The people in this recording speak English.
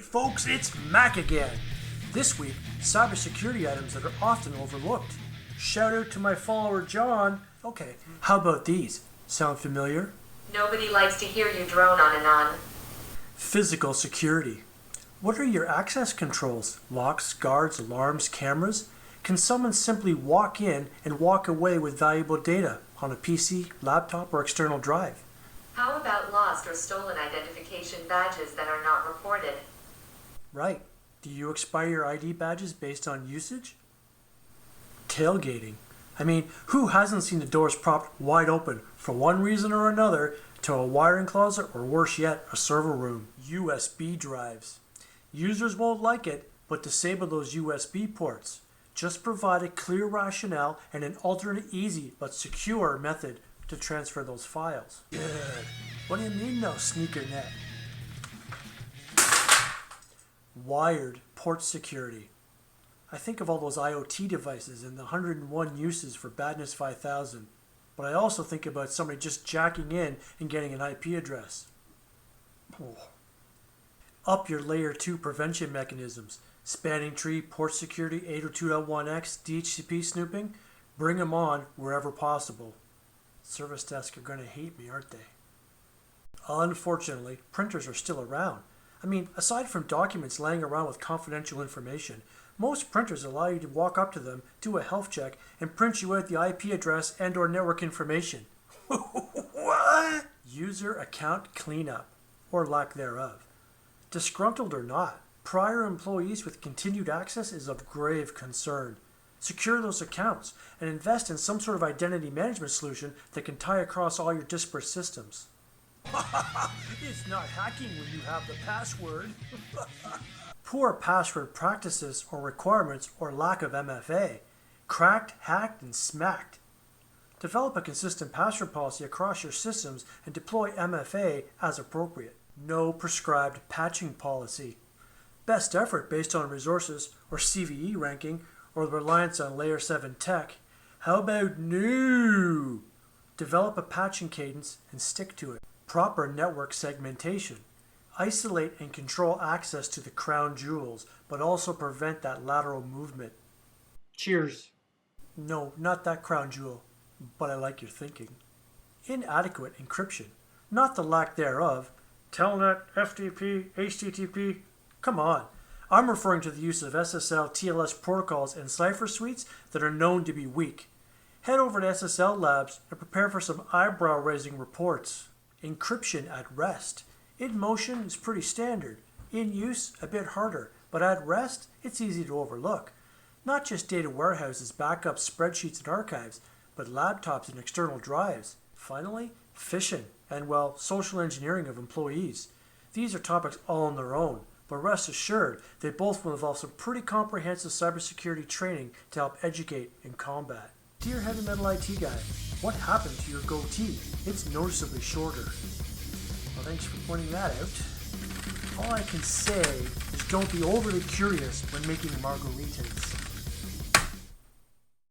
folks, it's Mac again. This week, cybersecurity items that are often overlooked. Shout out to my follower John. Okay, how about these? Sound familiar? Nobody likes to hear you drone on and on. Physical security. What are your access controls? Locks, guards, alarms, cameras? Can someone simply walk in and walk away with valuable data on a PC, laptop, or external drive? How about lost or stolen identification badges that are not reported? Right. Do you expire your ID badges based on usage? Tailgating. I mean, who hasn't seen the doors propped wide open for one reason or another to a wiring closet or worse yet, a server room? USB drives. Users won't like it, but disable those USB ports. Just provide a clear rationale and an alternate easy but secure method to transfer those files. Good. What do you mean no sneaker net? Wired port security. I think of all those IoT devices and the 101 uses for Badness 5000, but I also think about somebody just jacking in and getting an IP address. Oh. Up your layer 2 prevention mechanisms. Spanning tree, port security, 802.1x, DHCP snooping. Bring them on wherever possible. Service desk are going to hate me, aren't they? Unfortunately, printers are still around. I mean, aside from documents laying around with confidential information, most printers allow you to walk up to them, do a health check, and print you out the IP address and or network information. What? User account cleanup, or lack thereof. Disgruntled or not, prior employees with continued access is of grave concern. Secure those accounts and invest in some sort of identity management solution that can tie across all your disparate systems. It's not hacking when you have the password. Poor password practices or requirements or lack of MFA. Cracked, hacked, and smacked. Develop a consistent password policy across your systems and deploy MFA as appropriate. No prescribed patching policy. Best effort based on resources or CVE ranking or the reliance on layer 7 tech. How about new? Develop a patching cadence and stick to it. Proper network segmentation. Isolate and control access to the crown jewels, but also prevent that lateral movement. Cheers. No, not that crown jewel, but I like your thinking. Inadequate encryption, not the lack thereof. Telnet, FTP, HTTP, come on. I'm referring to the use of SSL TLS protocols and cipher suites that are known to be weak. Head over to SSL Labs and prepare for some eyebrow-raising reports. Encryption at rest. In motion is pretty standard. In use, a bit harder, but at rest, it's easy to overlook. Not just data warehouses, backups, spreadsheets, and archives, but laptops and external drives. Finally, phishing and, well, social engineering of employees. These are topics all on their own, but rest assured, they both will involve some pretty comprehensive cybersecurity training to help educate and combat. Dear Heavy Metal IT Guy, what happened to your goatee? It's noticeably shorter. Well, thanks for pointing that out. All I can say is don't be overly curious when making margaritas.